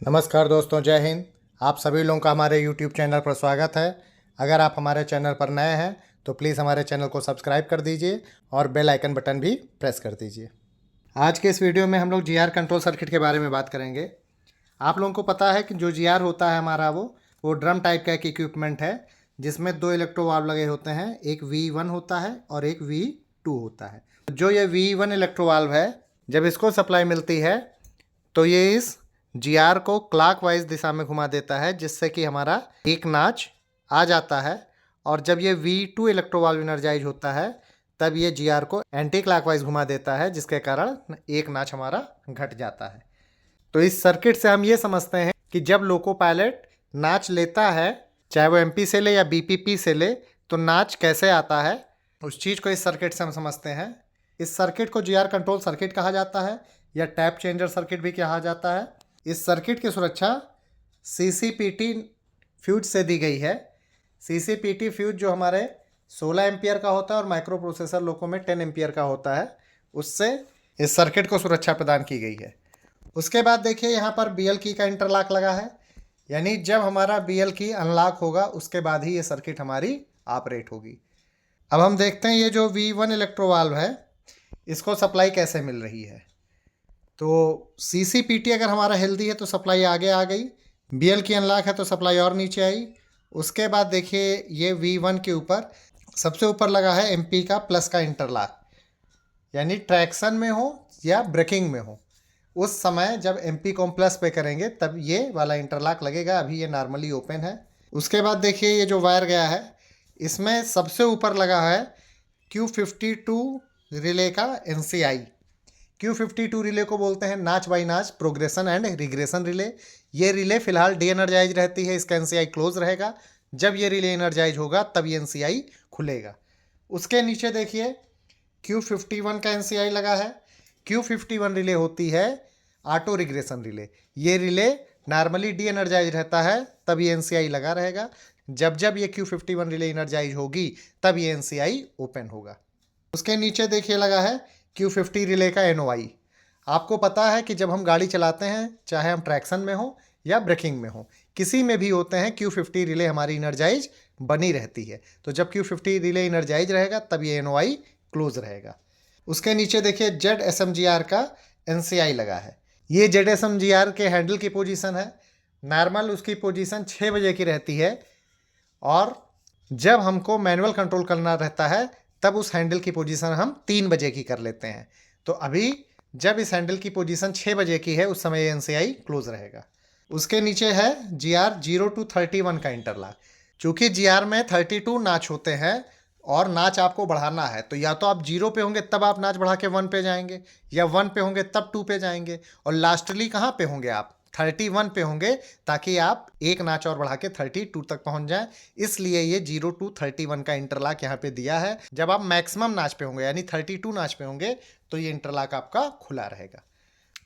नमस्कार दोस्तों, जय हिंद। आप सभी लोगों का हमारे YouTube चैनल पर स्वागत है। अगर आप हमारे चैनल पर नए हैं तो प्लीज़ हमारे चैनल को सब्सक्राइब कर दीजिए और बेल आइकन बटन भी प्रेस कर दीजिए। आज के इस वीडियो में हम लोग जीआर कंट्रोल सर्किट के बारे में बात करेंगे। आप लोगों को पता है कि जो जीआर होता है हमारा वो ड्रम टाइप का एक इक्विपमेंट है जिसमें दो इलेक्ट्रो वाल्व लगे होते हैं। एक V1 होता है और एक V2 होता है। जो ये V1 इलेक्ट्रो वाल्व है, जब इसको सप्लाई मिलती है तो ये इस जीआर को क्लॉकवाइज दिशा में घुमा देता है, जिससे कि हमारा एक नाच आ जाता है। और जब ये V2 इलेक्ट्रोवाल्व एनर्जाइज होता है तब ये जीआर को एंटी क्लॉकवाइज घुमा देता है, जिसके कारण एक नाच हमारा घट जाता है। तो इस सर्किट से हम ये समझते हैं कि जब लोको पायलट नाच लेता है, चाहे वो एमपी से ले या बीपीपी से ले, तो नाच कैसे आता है उस चीज़ को इस सर्किट से हम समझते हैं। इस सर्किट को जीआर कंट्रोल सर्किट कहा जाता है या टैप चेंजर सर्किट भी कहा जाता है। इस सर्किट की सुरक्षा CCPT फ्यूज से दी गई है। CCPT फ्यूज जो हमारे 16 एम्पियर का होता है और माइक्रो प्रोसेसर लोको में 10 एम्पियर का होता है, उससे इस सर्किट को सुरक्षा प्रदान की गई है। उसके बाद देखिए यहाँ पर BL की का इंटरलॉक लगा है, यानी जब हमारा BL की अनलॉक होगा उसके बाद ही ये सर्किट हमारी ऑपरेट होगी। अब हम देखते हैं ये जो V1 इलेक्ट्रो वाल्व है इसको सप्लाई कैसे मिल रही है। तो CCPT अगर हमारा हेल्दी है तो सप्लाई आगे आ गई, BL की अनलॉक है तो सप्लाई और नीचे आई। उसके बाद देखिए ये V1 के ऊपर सबसे ऊपर लगा है MP का प्लस का इंटरलॉक, यानी ट्रैक्शन में हो या ब्रेकिंग में हो उस समय जब MP को हम प्लस पे करेंगे तब ये वाला इंटरलॉक लगेगा। अभी ये नॉर्मली ओपन है। उसके बाद देखिए ये जो वायर गया है इसमें सबसे ऊपर लगा है Q52 रिले का NCI। Q52 रिले को बोलते हैं नाच बाई नाच प्रोग्रेशन एंड रिग्रेशन रिले। ये रिले फिलहाल डी एनर्जाइज रहती है, इसका NCI क्लोज रहेगा। जब ये रिले एनर्जाइज होगा तब ये NCI खुलेगा। उसके नीचे देखिए Q51 का NCI लगा है। Q51 रिले होती है ऑटो रिग्रेशन रिले। ये रिले नॉर्मली डी एनर्जाइज रहता है तब ये NCI लगा रहेगा। जब जब ये Q51 रिले एनर्जाइज होगी तब ये NCI ओपन होगा। उसके नीचे देखिए लगा है Q50 रिले का NOI। आपको पता है कि जब हम गाड़ी चलाते हैं, चाहे हम ट्रैक्शन में हो या ब्रेकिंग में हो, किसी में भी होते हैं, Q50 रिले हमारी एनर्जाइज बनी रहती है। तो जब Q50 रिले एनर्जाइज रहेगा तब ये NOI क्लोज रहेगा। उसके नीचे देखिए ZSMGR का NCI लगा है। ये ZSMGR के हैंडल की पोजीशन है। नॉर्मल उसकी पोजीशन 6 बजे की रहती है और जब हमको मैनुअल कंट्रोल करना रहता है तब उस हैंडल की पोजीशन हम 3 बजे की कर लेते हैं। तो अभी जब इस हैंडल की पोजीशन 6 बजे की है उस समय ये NCI क्लोज रहेगा। उसके नीचे है GR 0 to 31 का इंटरलॉक। चूँकि GR में 32 नाच होते हैं और नाच आपको बढ़ाना है, तो या तो आप 0 पे होंगे तब आप नाच बढ़ा के 1 पे जाएंगे, या 1 पे होंगे तब 2 पे जाएंगे, और लास्टली कहाँ पे होंगे आप 31 पे होंगे, ताकि आप एक नाच और बढ़ा के 32 तक पहुंच जाएं। इसलिए ये 0 to 31 का इंटरलॉक यहाँ पे दिया है। जब आप मैक्सिमम नाच पे होंगे यानी 32 नाच पे होंगे तो ये इंटरलॉक आपका खुला रहेगा।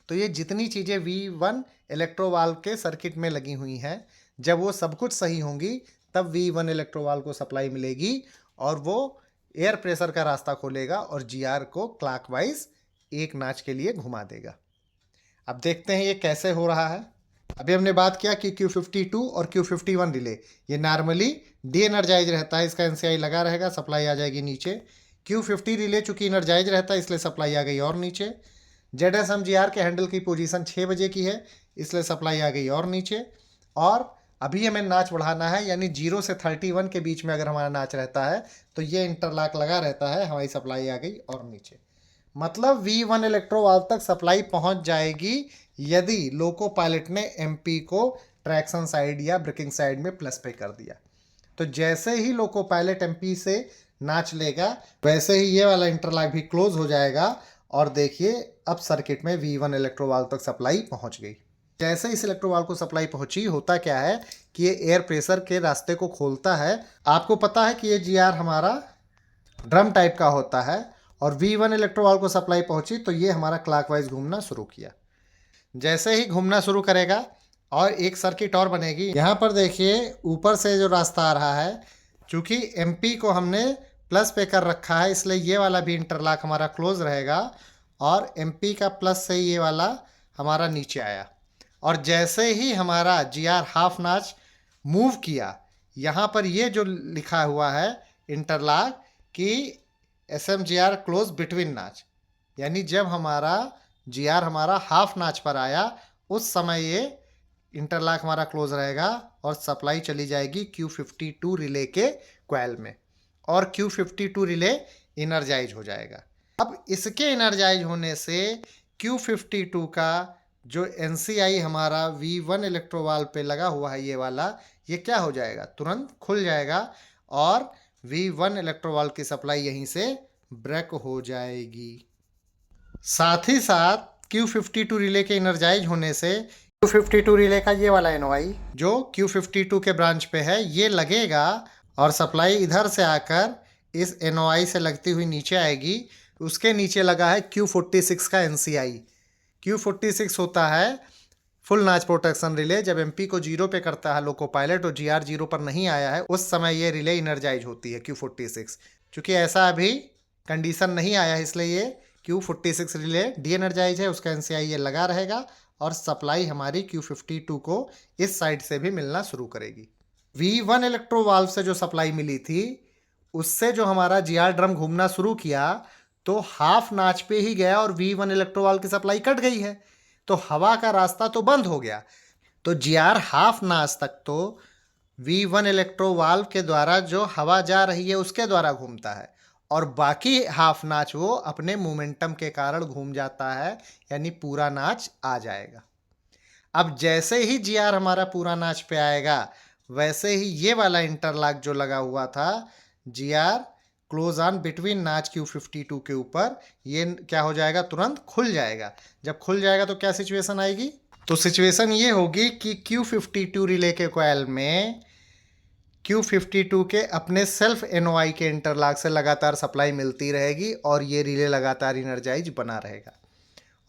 तो ये जितनी चीज़ें V1 इलेक्ट्रो वाल्व के सर्किट में लगी हुई हैं, जब वो सब कुछ सही होंगी तब V1 इलेक्ट्रो वाल्व को सप्लाई मिलेगी और वो एयर प्रेशर का रास्ता खोलेगा और GR को क्लॉकवाइज एक नाच के लिए घुमा देगा। अब देखते हैं ये कैसे हो रहा है। अभी हमने बात किया कि Q52 और Q51 रिले ये नॉर्मली डी एनर्जाइज रहता है, इसका NCI लगा रहेगा, सप्लाई आ जाएगी नीचे। Q50 रिले चूँकि एनर्जाइज रहता है इसलिए सप्लाई आ गई और नीचे। ZSMGR के हैंडल की पोजीशन 6 बजे की है इसलिए सप्लाई आ गई और नीचे। और अभी हमें नाच बढ़ाना है, यानी 0 से 31 के बीच में अगर हमारा नाच रहता है तो ये इंटरलॉक लगा रहता है, हमारी सप्लाई आ गई और नीचे। मतलब V1 इलेक्ट्रो वाल्व तक सप्लाई पहुंच जाएगी यदि लोको पायलट ने MP को ट्रैक्शन साइड या ब्रेकिंग साइड में प्लस पे कर दिया। तो जैसे ही लोको पायलट MP से नाच लेगा वैसे ही ये वाला इंटरलॉक भी क्लोज हो जाएगा और देखिए अब सर्किट में V1 इलेक्ट्रो वाल्व तक सप्लाई पहुंच गई। जैसे इस इलेक्ट्रो वाल्व को सप्लाई पहुंची, होता क्या है कि ये एयर प्रेशर के रास्ते को खोलता है। आपको पता है कि ये GR हमारा ड्रम टाइप का होता है और V1 इलेक्ट्रो वाल्व को सप्लाई पहुंची तो ये हमारा क्लॉकवाइज घूमना शुरू किया। जैसे ही घूमना शुरू करेगा और एक सर्किट और बनेगी। यहाँ पर देखिए ऊपर से जो रास्ता आ रहा है, चूँकि MP को हमने प्लस पे कर रखा है इसलिए ये वाला भी इंटरलॉक हमारा क्लोज रहेगा और MP का प्लस से ये वाला हमारा नीचे आया। और जैसे ही हमारा जी आर हाफ नाच मूव किया, यहाँ पर ये जो लिखा हुआ है इंटरलॉक कि S M G R close between notch, यानी जब हमारा जी आर हमारा हाफ नाच पर आया उस समय ये इंटरलॉक हमारा क्लोज रहेगा और सप्लाई चली जाएगी Q52 रिले के क्वाइल में और Q52 रिले इनर्जाइज हो जाएगा। अब इसके इनर्जाइज होने से Q52 का जो NCI हमारा V1 इलेक्ट्रोवाल्व पे लगा हुआ है ये वाला, ये क्या हो जाएगा, तुरंत खुल जाएगा और V1 इलेक्ट्रोवाल्व की सप्लाई यहीं से ब्रेक हो जाएगी। साथ ही साथ Q52 रिले के इनर्जाइज होने से Q52 रिले का ये वाला NOI जो Q52 के ब्रांच पे है ये लगेगा और सप्लाई इधर से आकर इस NOI से लगती हुई नीचे आएगी। उसके नीचे लगा है Q46 का NCI। Q46 होता है फुल नाच प्रोटेक्शन रिले। जब MP को 0 पे करता है लोको पायलट और GR 0 पर नहीं आया है उस समय ये रिले इनर्जाइज होती है Q46। चूँकि ऐसा अभी कंडीशन नहीं आया है इसलिए ये Q46 रिले डी एनर्जाइज है, उसका NCI ये लगा रहेगा और सप्लाई हमारी Q52 को इस साइड से भी मिलना शुरू करेगी। V1 इलेक्ट्रोवाल्व से जो सप्लाई मिली थी उससे जो हमारा GR ड्रम घूमना शुरू किया तो हाफ नाच पे ही गया और V1 इलेक्ट्रोवाल्व की सप्लाई कट गई है तो हवा का रास्ता तो बंद हो गया। तो GR हाफ नाच तक तो V1 इलेक्ट्रोवाल्व के द्वारा जो हवा जा रही है उसके द्वारा घूमता है और बाकी हाफ नाच वो अपने मोमेंटम के कारण घूम जाता है, यानी पूरा नाच आ जाएगा। अब जैसे ही GR हमारा पूरा नाच पे आएगा वैसे ही ये वाला इंटरलॉक जो लगा हुआ था GR क्लोज ऑन बिटवीन नाच Q52 के ऊपर, ये क्या हो जाएगा, तुरंत खुल जाएगा। जब खुल जाएगा तो क्या सिचुएशन आएगी, तो सिचुएशन ये होगी कि Q52 रिले के कॉइल में Q52 के अपने सेल्फ NOI के इंटरलॉक से लगातार सप्लाई मिलती रहेगी और ये रिले लगातार इनर्जाइज बना रहेगा।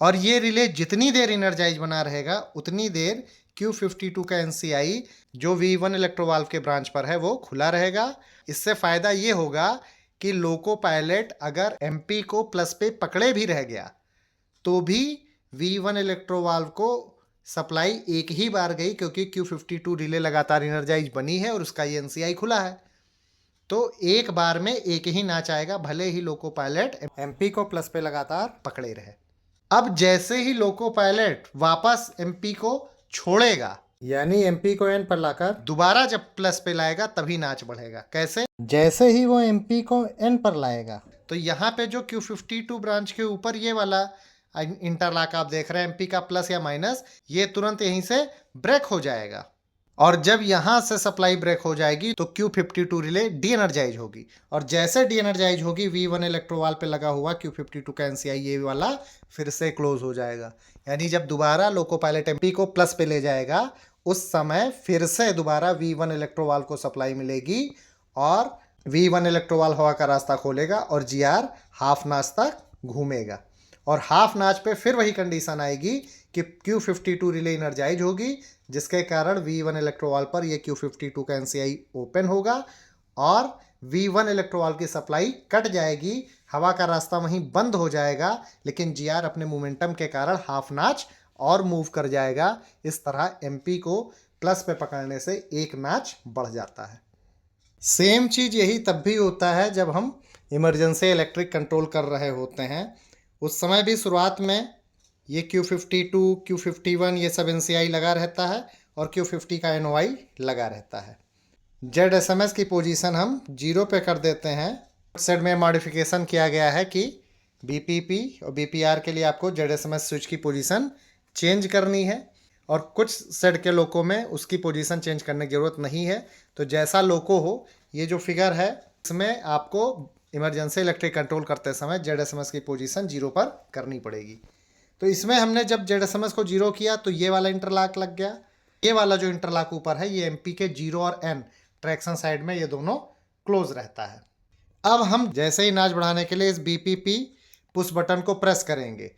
और ये रिले जितनी देर इनर्जाइज बना रहेगा उतनी देर Q52 का NCI जो V1 इलेक्ट्रोवाल्व के ब्रांच पर है वो खुला रहेगा। इससे फ़ायदा ये होगा कि लोको पायलट अगर MP को प्लस पे पकड़े भी रह गया तो भी V1 इलेक्ट्रोवाल्व को सप्लाई एक ही बार गई क्योंकि Q52 रिले लगातार इनर्जाइज बनी है और उसका ये NCI खुला है। तो एक बार में एक ही नाच आएगा भले ही लोको पायलट MP को प्लस पे लगातार पकड़े रहे। अब जैसे ही लोको पायलट वापस MP को छोड़ेगा, यानी MP को N पर लाकर दोबारा जब प्लस पे लाएगा तभी नाच बढ़ेगा। कैसे, जैसे ही वो MP को N पर लाएगा तो यहाँ पे जो Q52 ब्रांच के ऊपर ये वाला इंटरलॉक आप देख रहे हैं MP का प्लस या माइनस, ये तुरंत यहीं से ब्रेक हो जाएगा और जब यहाँ से सप्लाई ब्रेक हो जाएगी तो Q52 रिले डी एनर्जाइज होगी और जैसे डी एनर्जाइज होगी V1 इलेक्ट्रोवाल पे लगा हुआ Q52 का NCI ये वाला फिर से क्लोज हो जाएगा। यानी जब दोबारा लोको पायलट MP को प्लस पे ले जाएगा उस समय फिर से दोबारा V1 इलेक्ट्रोवाल को सप्लाई मिलेगी और V1 इलेक्ट्रोवाल हवा का रास्ता खोलेगा और GR हाफ नाच तक घूमेगा और हाफ नाच पे फिर वही कंडीशन आएगी कि Q52 रिले इनर्जाइज होगी जिसके कारण V1 इलेक्ट्रोवाल पर ये Q52 का NCI ओपन होगा और V1 इलेक्ट्रोवाल की सप्लाई कट जाएगी, हवा का रास्ता वहीं बंद हो जाएगा लेकिन GR अपने मोमेंटम के कारण हाफ नाच और मूव कर जाएगा। इस तरह MP को प्लस पे पकड़ने से एक नाच बढ़ जाता है। सेम चीज़ यही तब भी होता है जब हम इमरजेंसी इलेक्ट्रिक कंट्रोल कर रहे होते हैं। उस समय भी शुरुआत में ये Q52, Q51 ये सब NCI लगा रहता है और Q50 का NOI लगा रहता है। ZSMS की पोजीशन हम 0 पे कर देते हैं। सेट में मॉडिफिकेशन किया गया है कि BPP और BPR के लिए आपको ZSMS स्विच की पोजीशन चेंज करनी है और कुछ सेट के लोको में उसकी पोजीशन चेंज करने की ज़रूरत नहीं है। तो जैसा लोको हो, ये जो फिगर है इसमें आपको इमरजेंसी इलेक्ट्रिक कंट्रोल करते समय ZSMS की पोजीशन 0 पर करनी पड़ेगी। तो इसमें हमने जब ZSMS को 0 किया तो ये वाला इंटरलॉक लग गया। ये वाला जो इंटरलॉक ऊपर है ये MP के 0 और N ट्रैक्शन साइड में ये दोनों क्लोज रहता है। अब हम जैसे ही नाच बढ़ाने के लिए इस BPP पुश बटन को प्रेस करेंगे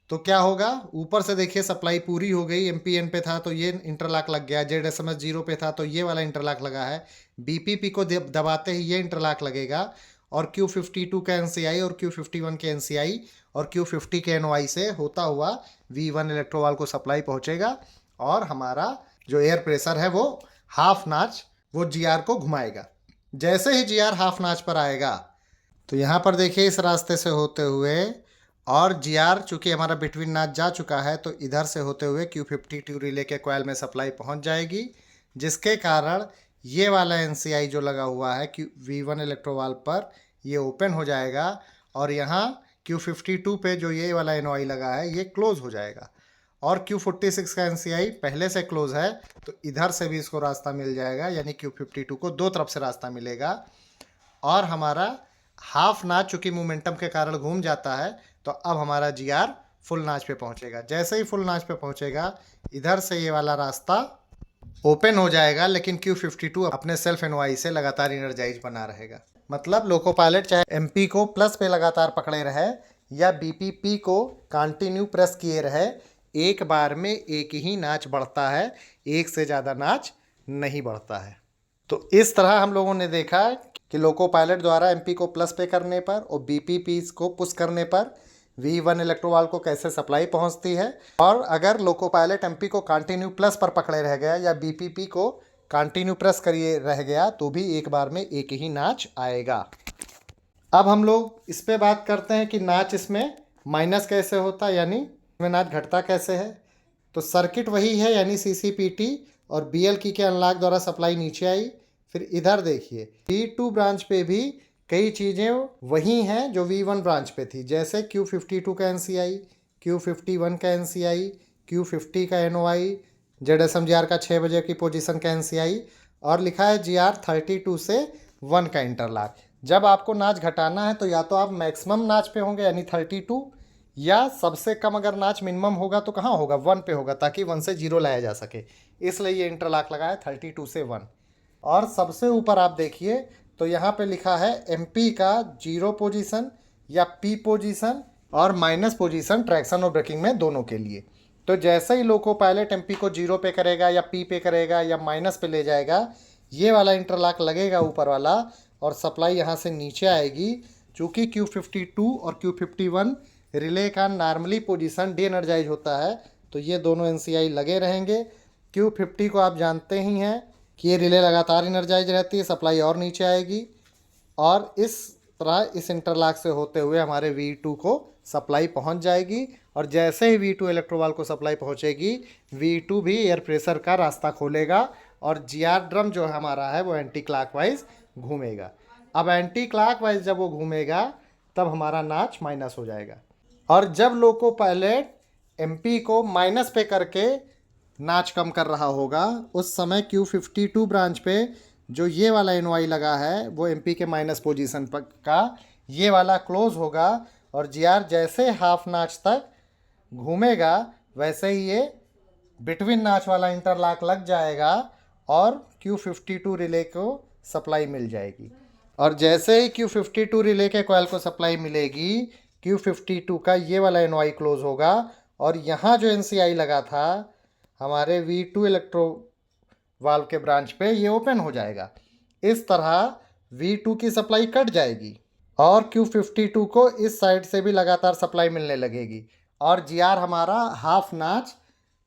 तो क्या होगा, ऊपर से देखिए सप्लाई पूरी हो गई, MP N पे था तो ये इंटरलॉक लग गया, ZSMS 0 पे था तो ये वाला इंटरलॉक लगा है। BPP को दबाते ही ये इंटरलॉक लगेगा और Q52 का NCI और Q51 के NCI और Q50 के NOI से होता हुआ V1 इलेक्ट्रोवाल को सप्लाई पहुंचेगा और हमारा जो एयर प्रेशर है वो हाफ नाच वो जीआर को घुमाएगा। जैसे ही जीआर हाफ नाच पर आएगा तो यहाँ पर देखिए इस रास्ते से होते हुए, और जीआर चूँकि हमारा बिटवीन नाच जा चुका है तो इधर से होते हुए Q52 रिले के कॉइल में सप्लाई पहुँच जाएगी, जिसके कारण ये वाला NCI जो लगा हुआ है V1 इलेक्ट्रोवाल्व पर ये ओपन हो जाएगा, और यहाँ Q52 पे जो ये वाला NOI लगा है ये क्लोज हो जाएगा। और Q46 का NCI पहले से क्लोज है तो इधर से भी इसको रास्ता मिल जाएगा, यानी Q52 को दो तरफ से रास्ता मिलेगा। और हमारा हाफ नाच चूँकि मोमेंटम के कारण घूम जाता है तो अब हमारा जीआर फुल नाच पे पहुंचेगा। जैसे ही फुल नाच पे पहुंचेगा इधर से ये वाला रास्ता ओपन हो जाएगा, लेकिन Q52 अपने सेल्फ एनवाई से लगातार इनर्जाइज बना रहेगा। मतलब लोको पायलट चाहे MP को प्लस पे लगातार पकड़े रहे या BPP को कंटिन्यू प्रेस किए रहे, एक बार में एक ही नाच बढ़ता है, एक से ज़्यादा नाच नहीं बढ़ता है। तो इस तरह हम लोगों ने देखा कि लोको पायलट द्वारा MP को प्लस पे करने पर और BPP को पुश करने पर V1 इलेक्ट्रोवाल्व को कैसे सप्लाई पहुंचती है, और अगर लोको पायलट MP को कंटिन्यू प्लस पर पकड़े रह गया या BPP को कंटिन्यू प्रेस करिए रह गया तो भी एक बार में एक ही नाच आएगा। अब हम लोग इस पे बात करते हैं कि नाच इसमें माइनस कैसे होता है, यानी इसमें नाच घटता कैसे है। तो सर्किट वही है, यानी CCPT और BL की के अनलॉक द्वारा सप्लाई नीचे आई। फिर इधर देखिए V2 ब्रांच पे भी कई चीज़ें वही हैं जो V1 ब्रांच पे थी, जैसे Q52 का NCI, Q51 का NCI, Q50 का NOI, ZSM-GR का 6 बजे की पोजीशन का NCI, और लिखा है GR32 से 1 का इंटरलॉक। जब आपको नाच घटाना है तो या तो आप मैक्सिमम नाच पे होंगे यानी 32, या सबसे कम अगर नाच मिनिमम होगा तो कहाँ होगा, 1 पे होगा, ताकि 1 से 0 लाया जा सके, इसलिए ये इंटरलॉक लगा है 32 से 1। और सबसे ऊपर आप देखिए तो यहाँ पे लिखा है MP का 0 पोजीशन या P पोजीशन और माइनस पोजीशन ट्रैक्शन और ब्रेकिंग में दोनों के लिए। तो जैसे ही लोको पायलट MP को 0 पे करेगा या P पे करेगा या माइनस पे ले जाएगा, ये वाला इंटरलॉक लगेगा ऊपर वाला और सप्लाई यहाँ से नीचे आएगी। चूँकि Q52 और Q51 रिले का नॉर्मली पोजीशन डी एनर्जाइज होता है तो ये दोनों NCI लगे रहेंगे। Q50 को आप जानते ही हैं कि ये रिले लगातार इनर्जाइज रहती है, सप्लाई और नीचे आएगी, और इस तरह इस इंटरलॉक से होते हुए हमारे V2 को सप्लाई पहुंच जाएगी। और जैसे ही V2 इलेक्ट्रोवाल्व को सप्लाई पहुंचेगी, V2 भी एयर प्रेशर का रास्ता खोलेगा और GR ड्रम जो हमारा है वो एंटी क्लॉकवाइज घूमेगा। अब एंटी क्लॉकवाइज जब वो घूमेगा तब हमारा नाच माइनस हो जाएगा, और जब लोको पायलट MP को माइनस पे करके नाच कम कर रहा होगा उस समय Q52 ब्रांच पे जो ये वाला NOI लगा है वो MP के माइनस पोजीशन पर का ये वाला क्लोज होगा, और GR जैसे हाफ नाच तक घूमेगा वैसे ही ये बिटवीन नाच वाला इंटरलॉक लग जाएगा और Q52 रिले को सप्लाई मिल जाएगी। और जैसे ही Q52 रिले के कॉइल को सप्लाई मिलेगी, Q52 का ये वाला NOI क्लोज होगा और यहाँ जो NCI लगा था हमारे V2 इलेक्ट्रो वाल्व के ब्रांच पे ये ओपन हो जाएगा। इस तरह V2 की सप्लाई कट जाएगी और Q52 को इस साइड से भी लगातार सप्लाई मिलने लगेगी, और GR हमारा हाफ नाच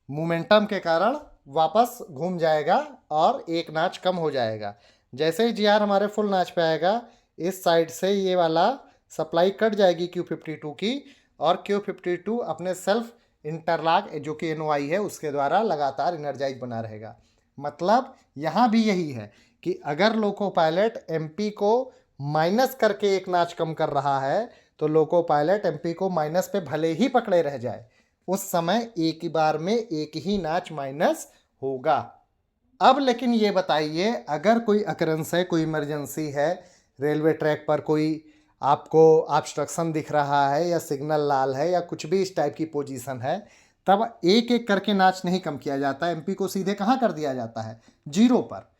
मोमेंटम के कारण वापस घूम जाएगा और एक नाच कम हो जाएगा। जैसे ही GR हमारे फुल नाच पे आएगा, इस साइड से ये वाला सप्लाई कट जाएगी Q52 की, और Q52 अपने सेल्फ इंटरलॉक जो कि NOI है उसके द्वारा लगातार इनर्जाइज बना रहेगा। मतलब यहाँ भी यही है कि अगर लोको पायलट MP को माइनस करके एक नाच कम कर रहा है तो लोको पायलट MP को माइनस पे भले ही पकड़े रह जाए, उस समय एक ही बार में एक ही नाच माइनस होगा। अब लेकिन ये बताइए, अगर कोई अकरेंस है, कोई इमरजेंसी है, रेलवे ट्रैक पर कोई आपको ऑब्स्ट्रक्शन दिख रहा है या सिग्नल लाल है या कुछ भी इस टाइप की पोजीशन है, तब एक एक करके नाच नहीं कम किया जाता है। MP को सीधे कहाँ कर दिया जाता है, 0 पर।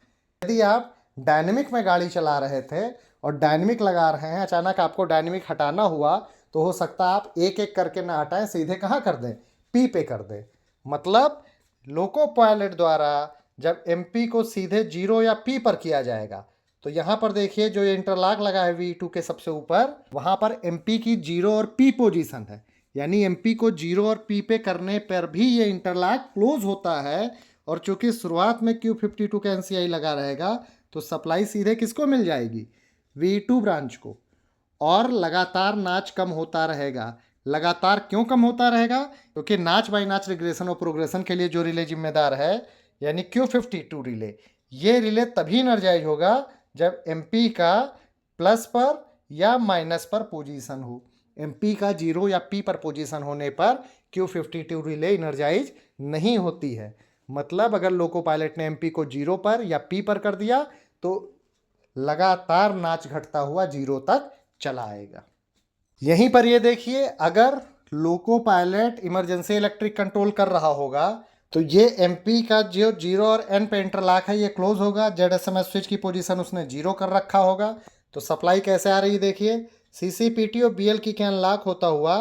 यदि आप डायनेमिक में गाड़ी चला रहे थे और डायनेमिक लगा रहे हैं, अचानक आपको डायनेमिक हटाना हुआ तो हो सकता है आप एक एक करके ना हटाएं, सीधे कहाँ कर दें, P पे कर दें। मतलब लोको पायलट द्वारा जब MP को सीधे 0 या P पर किया जाएगा तो यहाँ पर देखिए जो ये इंटरलॉक लगा है V2 के सबसे ऊपर, वहाँ पर MP की 0 और P पोजीशन है, यानी एमपी को 0 और पी पे करने पर भी ये इंटरलॉक क्लोज होता है। और चूंकि शुरुआत में Q52 का एनसीआई लगा रहेगा तो सप्लाई सीधे किसको मिल जाएगी, V2 ब्रांच को। और लगातार नाच कम होता रहेगा। लगातार क्यों कम होता रहेगा, क्योंकि नाच बाई नाच रिग्रेशन और प्रोग्रेशन के लिए जो रिले जिम्मेदार है यानी Q52 रिले, ये रिले तभी एनर्जाइज होगा जब एमपी का प्लस पर या माइनस पर पोजीशन हो। एमपी का 0 या पी पर पोजीशन होने पर Q52 रिले एनर्जाइज नहीं होती है। मतलब अगर लोको पायलट ने एमपी को 0 पर या पी पर कर दिया तो लगातार नाच घटता हुआ 0 तक चला आएगा। यहीं पर ये देखिए, अगर loco pilot emergency electric control कर रहा होगा तो ये एमपी का जो 0 और एन पे इंटरलॉक है ये क्लोज होगा। जेडएसएमएस स्विच की पोजीशन उसने 0 कर रखा होगा। तो सप्लाई कैसे आ रही है देखिए, सीसीपीटी और बीएल की कैन लॉक होता हुआ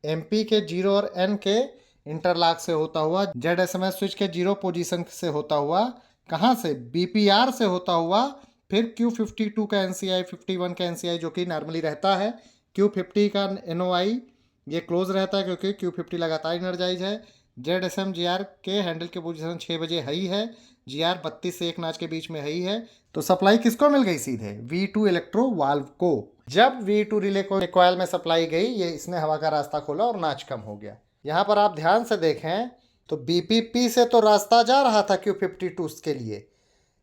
एमपी के 0 और एन के इंटरलॉक से होता हुआ, जेडएसएमएस स्विच के 0 पोजीशन से होता हुआ, कहाँ से, बीपीआर से होता हुआ, फिर Q52 का एनसीआई, 51 का एनसीआई जो कि नॉर्मली रहता है, Q50 का एनओआई ये क्लोज रहता है क्योंकि Q50 लगातार एनर्जाइज है। जेडएसएम जीआर के हैंडल की पोजीशन 6 बजे हाई है, जीआर 32 से 1 नाच के बीच में हाई है। तो सप्लाई किसको मिल गई, सीधे V2 इलेक्ट्रो वाल्व को। जब V2 रिले को कॉइल में सप्लाई गई, ये इसने हवा का रास्ता खोला और नाच कम हो गया। यहाँ पर आप ध्यान से देखें तो बीपीपी से तो रास्ता जा रहा था Q52 के लिए,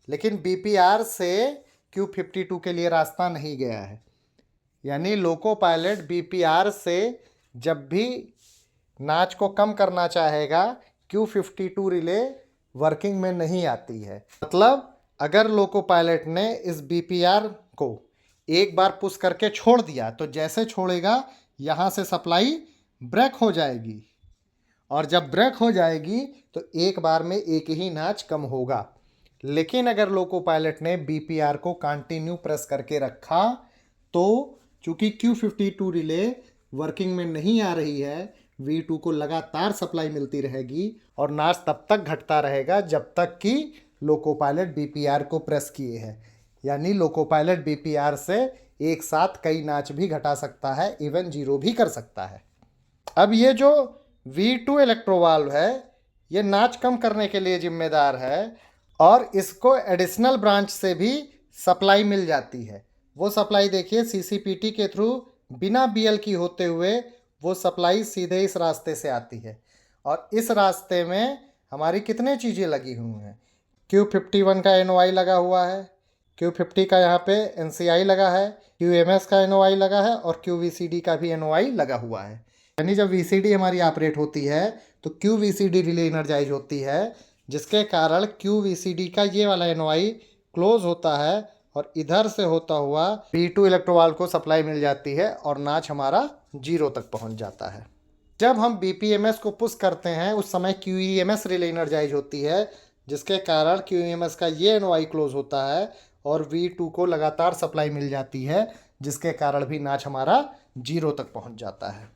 लेकिन बीपीआर से Q52 के लिए रास्ता नहीं गया है। यानी लोको पायलट बीपीआर से जब भी नाच को कम करना चाहेगा Q52 रिले वर्किंग में नहीं आती है। मतलब अगर लोको पायलट ने इस बीपीआर को एक बार पुश करके छोड़ दिया तो जैसे छोड़ेगा यहाँ से सप्लाई ब्रेक हो जाएगी, और जब ब्रेक हो जाएगी तो एक बार में एक ही नाच कम होगा। लेकिन अगर लोको पायलट ने बीपीआर को कंटिन्यू प्रेस करके रखा तो चूंकि Q52 रिले वर्किंग में नहीं आ रही है, V2 को लगातार सप्लाई मिलती रहेगी और नाच तब तक घटता रहेगा जब तक कि लोको पायलट बीपीआर को प्रेस किए हैं। यानी लोको पायलट बीपीआर से एक साथ कई नाच भी घटा सकता है, इवन 0 भी कर सकता है। अब ये जो V2 इलेक्ट्रोवाल्व है ये नाच कम करने के लिए जिम्मेदार है और इसको एडिशनल ब्रांच से भी सप्लाई मिल जाती है। वो सप्लाई देखिए सीसीपीटी के थ्रू बिना बीएल की होते हुए वो सप्लाई सीधे इस रास्ते से आती है। और इस रास्ते में हमारी कितने चीज़ें लगी हुई हैं, Q51 का एनओआई लगा हुआ है, Q50 का यहाँ पे एनसीआई लगा है, QMS का एनओआई लगा है और QVCD का भी एनओआई लगा हुआ है। यानी जब VCD हमारी ऑपरेट होती है तो QVCD रिले एनर्जाइज होती है, जिसके कारण QVCD का ये वाला एनओआई क्लोज होता है और इधर से होता हुआ V2 इलेक्ट्रोवाल्व को सप्लाई मिल जाती है और नाच हमारा 0 तक पहुंच जाता है। जब हम BPMS को पुश करते हैं उस समय QEMS रिले एनर्जाइज होती है, जिसके कारण QEMS का ये एनओआई क्लोज होता है और V2 को लगातार सप्लाई मिल जाती है, जिसके कारण भी नाच हमारा 0 तक पहुंच जाता है।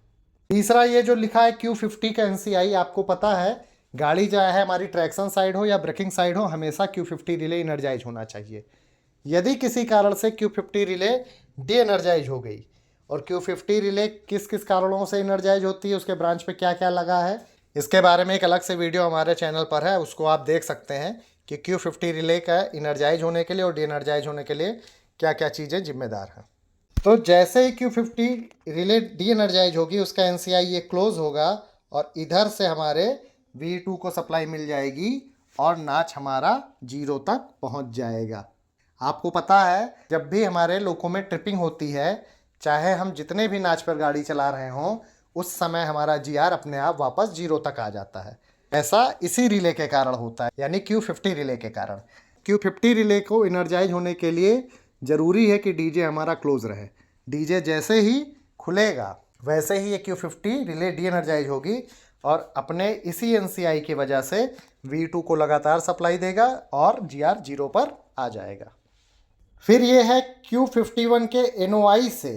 तीसरा ये जो लिखा है Q50 का एनसीआई, आपको पता है गाड़ी चाहे हमारी ट्रैक्शन साइड हो या ब्रेकिंग साइड हो, हमेशा Q50 रिले एनर्जाइज होना चाहिए। यदि किसी कारण से Q50 रिले डी एनर्जाइज हो गई, और Q50 रिले किस किस कारणों से एनर्जाइज होती है, उसके ब्रांच पे क्या क्या लगा है, इसके बारे में एक अलग से वीडियो हमारे चैनल पर है, उसको आप देख सकते हैं कि Q50 रिले का एनर्जाइज होने के लिए और डी एनर्जाइज होने के लिए क्या क्या चीज़ें जिम्मेदार हैं। तो जैसे ही Q50 रिले डी एनर्जाइज होगी उसका एनसीआई ये क्लोज होगा और इधर से हमारे V2 को सप्लाई मिल जाएगी और नाच हमारा 0 तक पहुंच जाएगा। आपको पता है जब भी हमारे लोको में ट्रिपिंग होती है, चाहे हम जितने भी नाच पर गाड़ी चला रहे हों, उस समय हमारा जीआर अपने आप वापस 0 तक आ जाता है। ऐसा इसी रिले के कारण होता है, यानी Q50 रिले के कारण। Q50 रिले को एनर्जाइज होने के लिए ज़रूरी है कि डीजे हमारा क्लोज रहे। डीजे जैसे ही खुलेगा वैसे ही ये Q50 रिले डी एनर्जाइज होगी और अपने इसी एनसीआई की वजह से V2 को लगातार सप्लाई देगा और जीआर 0 पर आ जाएगा। फिर ये है Q51 के एनओआई से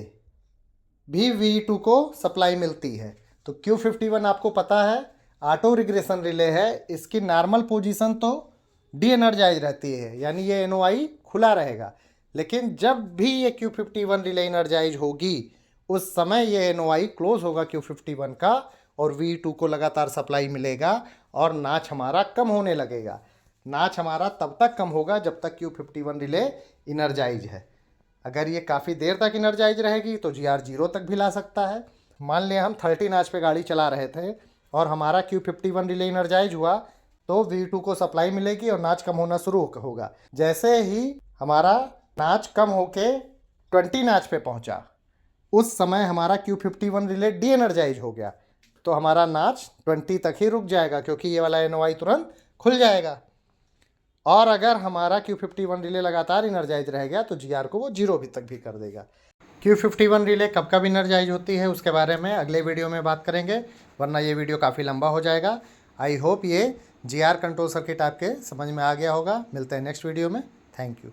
भी V2 को सप्लाई मिलती है। तो Q51 आपको पता है ऑटो रिग्रेशन रिले है, इसकी नॉर्मल पोजीशन तो डी एनर्जाइज रहती है, यानी ये एनओआई खुला रहेगा। लेकिन जब भी ये Q51 रिले एनर्जाइज होगी उस समय ये NOI क्लोज होगा Q51 का और V2 को लगातार सप्लाई मिलेगा और नाच हमारा कम होने लगेगा। नाच हमारा तब तक कम होगा जब तक Q51 रिले इनर्जाइज है। अगर ये काफ़ी देर तक इनर्जाइज रहेगी तो GR 0 तक भी ला सकता है। मान लिया हम 30 नाच पे गाड़ी चला रहे थे और हमारा Q51 रिले इनर्जाइज हुआ तो V2 को सप्लाई मिलेगी और नाच कम होना शुरू होगा। जैसे ही हमारा नाच कम होके 20 नाच पे पहुंचा, उस समय हमारा Q51 रिले डी एनर्जाइज हो गया तो हमारा नाच 20 तक ही रुक जाएगा क्योंकि ये वाला NOI तुरंत खुल जाएगा। और अगर हमारा Q51 रिले लगातार इनर्जाइज रह गया तो GR को वो 0 भी तक भी कर देगा। Q51 रिले कब कब इनर्जाइज होती है उसके बारे में अगले वीडियो में बात करेंगे, वरना ये वीडियो काफ़ी लंबा हो जाएगा। आई होप ये GR कंट्रोल सर्किट आपके समझ में आ गया होगा। मिलते हैं नेक्स्ट वीडियो में। Thank you.